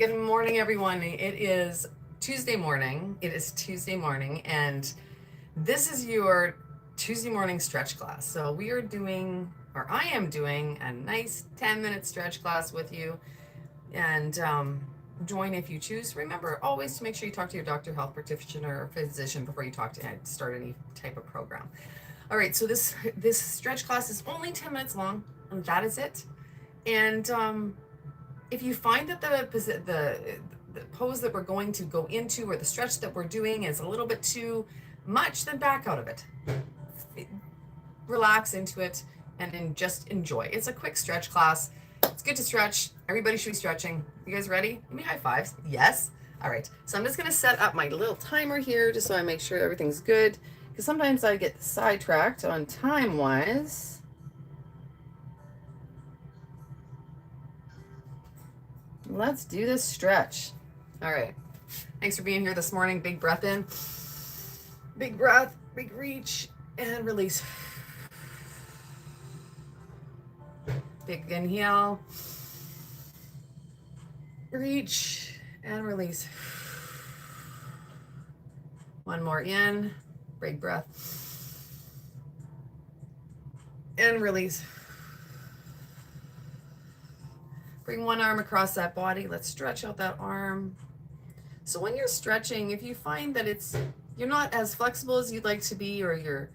Good morning, everyone. It is Tuesday morning. And this is your Tuesday morning stretch class. So we are doing, or I am doing, a nice 10-minute stretch class with you. And join if you choose. Remember always to make sure you talk to your doctor, health practitioner, or physician before you start any type of program. All right. So this stretch class is only 10 minutes long, and that is it. And if you find that the pose that we're going to go into or the stretch that we're doing is a little bit too much, then back out of it. Relax into it and then just enjoy. It's a quick stretch class. It's good to stretch. Everybody should be stretching. You guys ready? Give me high fives. Yes. All right. So I'm just going to set up my little timer here just so I make sure everything's good, because sometimes I get sidetracked on time-wise. Let's do this stretch. All right. Thanks for being here this morning. Big breath in, big breath, big reach, and release. Big inhale, reach, and release. One more in, big breath, and release. Bring one arm across that body. Let's stretch out that arm. So when you're stretching, if you find that you're not as flexible as you'd like to be, or you're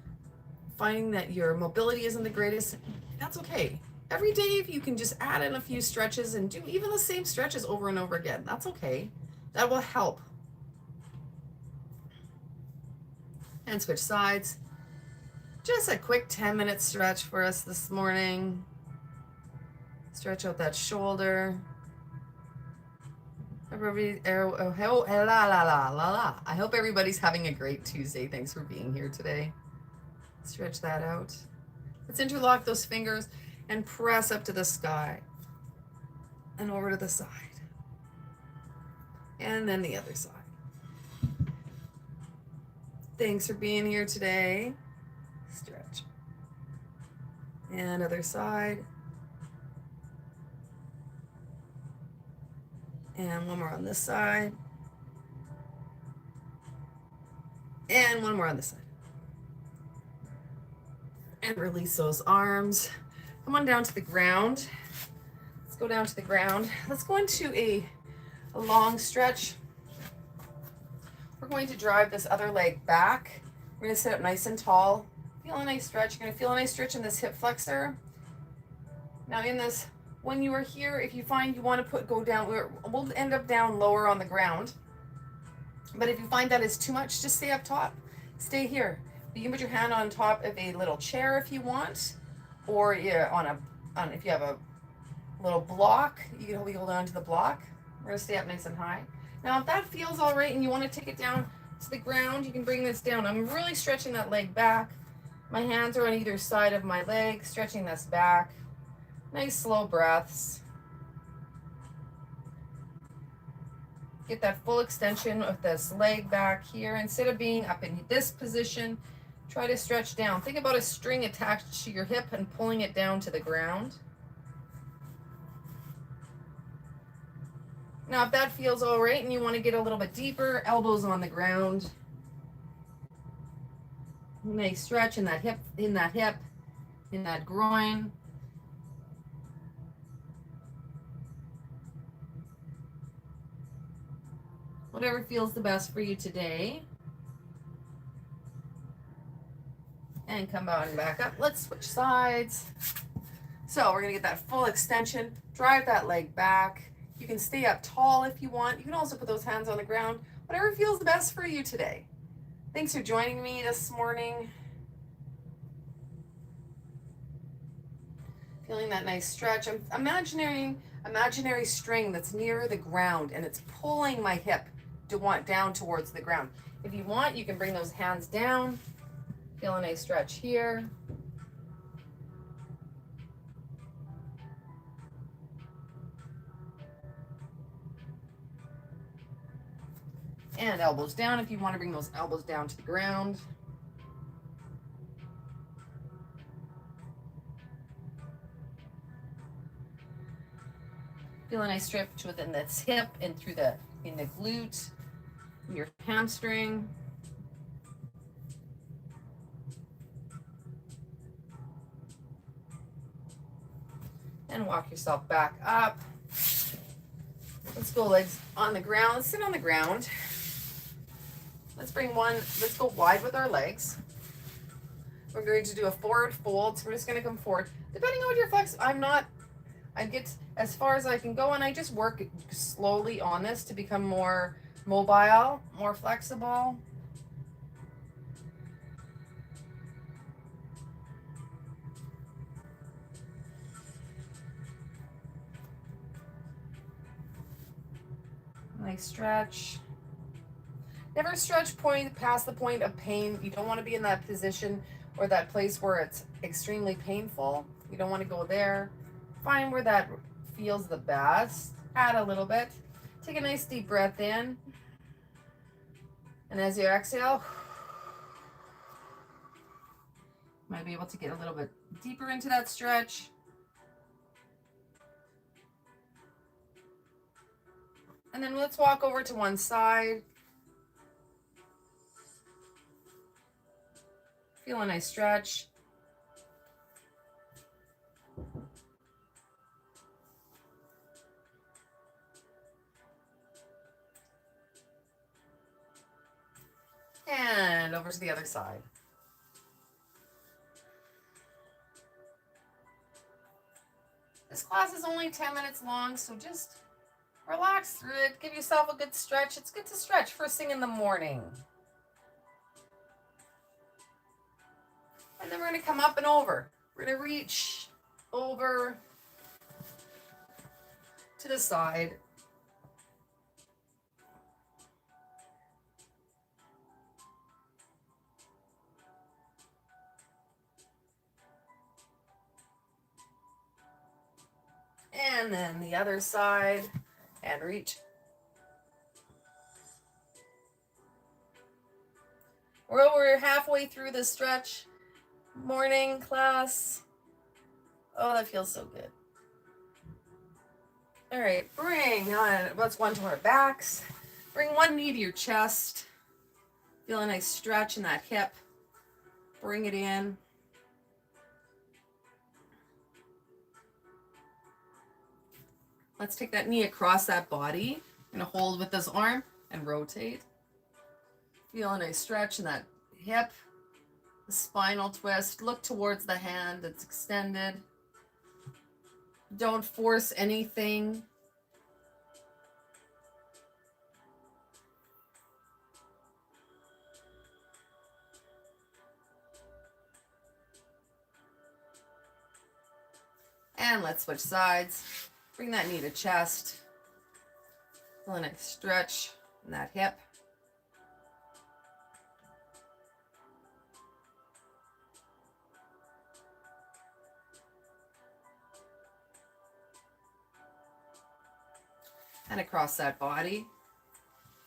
finding that your mobility isn't the greatest, that's okay. Every day, if you can just add in a few stretches and do even the same stretches over and over again, that's okay. That will help. And switch sides. Just a quick 10-minute stretch for us this morning. Stretch out that shoulder. Everybody, I hope everybody's having a great Tuesday. Thanks for being here today. Stretch that out. Let's interlock those fingers and press up to the sky and over to the side. And then the other side. Thanks for being here today. Stretch. And other side. And one more on this side. And one more on this side. And release those arms. Come on down to the ground. Let's go down to the ground. Let's go into a long stretch. We're going to drive this other leg back. We're going to sit up nice and tall. Feel a nice stretch. You're going to feel a nice stretch in this hip flexor. Now in this, when you are here, if you find you want to go down, we'll end up down lower on the ground. But if you find that is too much, just stay up top. Stay here. You can put your hand on top of a little chair if you want, or if you have a little block, you can hold on to the block. We're going to stay up nice and high. Now, if that feels all right and you want to take it down to the ground, you can bring this down. I'm really stretching that leg back. My hands are on either side of my leg, stretching this back. Nice slow breaths. Get that full extension of this leg back here. Instead of being up in this position, try to stretch down. Think about a string attached to your hip and pulling it down to the ground. Now, if that feels all right and you want to get a little bit deeper, elbows on the ground. Nice stretch in that hip, in that groin. Whatever feels the best for you today. And come on back up. Let's switch sides. So we're going to get that full extension. Drive that leg back. You can stay up tall if you want. You can also put those hands on the ground. Whatever feels the best for you today. Thanks for joining me this morning. Feeling that nice stretch. I'm imaginary string that's near the ground, and it's pulling my hip down towards the ground. If you want, you can bring those hands down. Feel a nice stretch here. And elbows down if you want to bring those elbows down to the ground. Feel a nice stretch within this hip and through in the glute, in your hamstring. And walk yourself back up. Let's go legs on the ground. Let's sit on the ground. Let's go wide with our legs. We're going to do a forward fold. So we're just going to come forward. Depending on what your flex, I get as far as I can go, and I just work slowly on this to become more mobile, more flexible. Nice stretch. Never stretch past the point of pain. You don't want to be in that position or that place where it's extremely painful. You don't want to go there. Find where that feels the best. Add a little bit. Take a nice deep breath in. And as you exhale, you might be able to get a little bit deeper into that stretch. And then let's walk over to one side. Feel a nice stretch. And over to the other side. This class is only 10 minutes long, so just relax through it. Give yourself a good stretch. It's good to stretch first thing in the morning. And then we're going to come up and over. We're going to reach over to the side. And then the other side, and reach. We're over halfway through the stretch. Morning class. Oh, that feels so good. All right, bring on, let's one to our backs. Bring one knee to your chest. Feel a nice stretch in that hip. Bring it in. Let's take that knee across that body. I'm gonna hold with this arm and rotate. Feel a nice stretch in that hip. The spinal twist. Look towards the hand that's extended. Don't force anything. And let's switch sides. Bring that knee to chest. Feel a nice stretch in that hip. And across that body.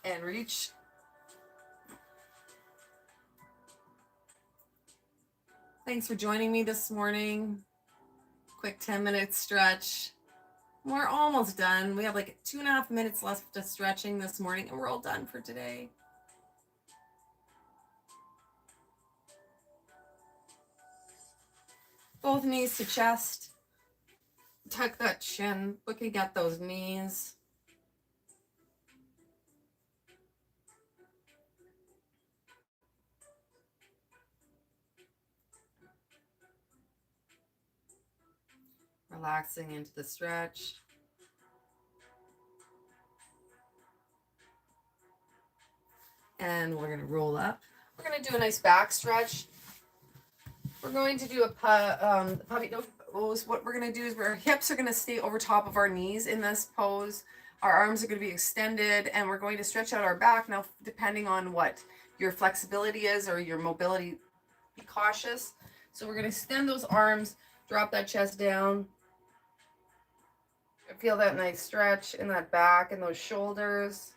And reach. Thanks for joining me this morning. Quick 10-minute stretch. We're almost done. We have like 2.5 minutes left of stretching this morning, and we're all done for today. Both knees to chest. Tuck that chin, looking at those knees. Relaxing into the stretch. And we're going to roll up. We're going to do a nice back stretch. We're going to do a puppy nose pose. What we're going to do is our hips are going to stay over top of our knees in this pose. Our arms are going to be extended, and we're going to stretch out our back. Now, depending on what your flexibility is or your mobility, be cautious. So we're going to extend those arms, drop that chest down. Feel that nice stretch in that back and those shoulders.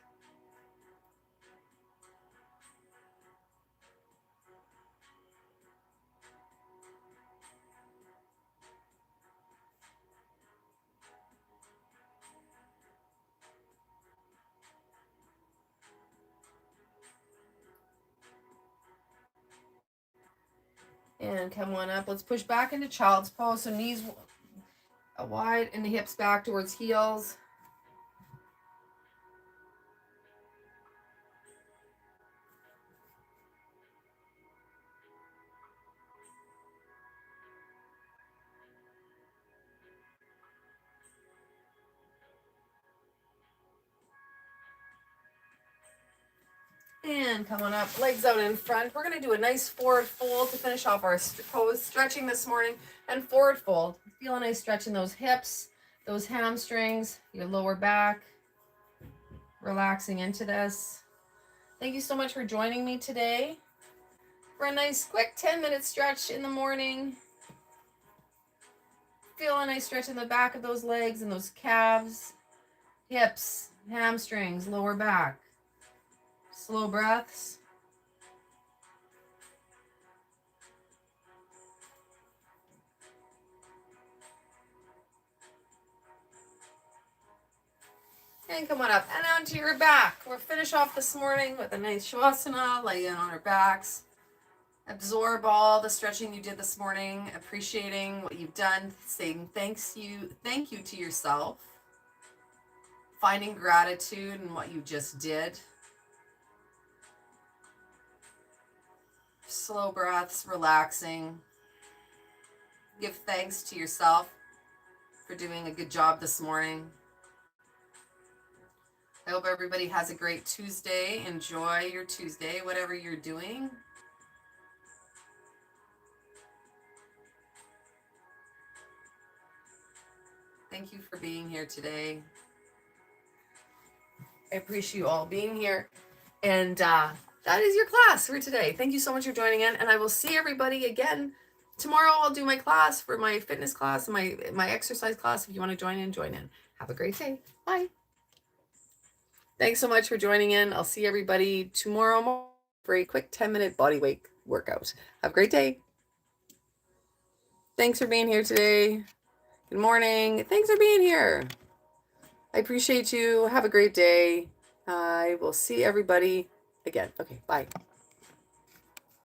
And come on up. Let's push back into child's pose. So knees wide and the hips back towards heels. And come on up, legs out in front. We're going to do a nice forward fold to finish off our pose, stretching this morning. And forward fold. Feel a nice stretch in those hips, those hamstrings, your lower back. Relaxing into this. Thank you so much for joining me today for a nice quick 10-minute stretch in the morning. Feel a nice stretch in the back of those legs and those calves, hips, hamstrings, lower back. Slow breaths. And come on up and onto your back. We'll finish off this morning with a nice shavasana, lay in on our backs. Absorb all the stretching you did this morning, appreciating what you've done, saying thank you to yourself, finding gratitude in what you just did. Slow breaths, relaxing. Give thanks to yourself for doing a good job this morning. I hope everybody has a great Tuesday. Enjoy your Tuesday, whatever you're doing. Thank you for being here today. I appreciate you all being here. And that is your class for today. Thank you so much for joining in. And I will see everybody again tomorrow. I'll do my class for my fitness class and my exercise class. If you want to join in, join in. Have a great day. Bye. Thanks so much for joining in. I'll see everybody tomorrow for a quick 10-minute body weight workout. Have a great day. Thanks for being here today. Good morning. Thanks for being here. I appreciate you. Have a great day. I will see everybody again. Okay, bye.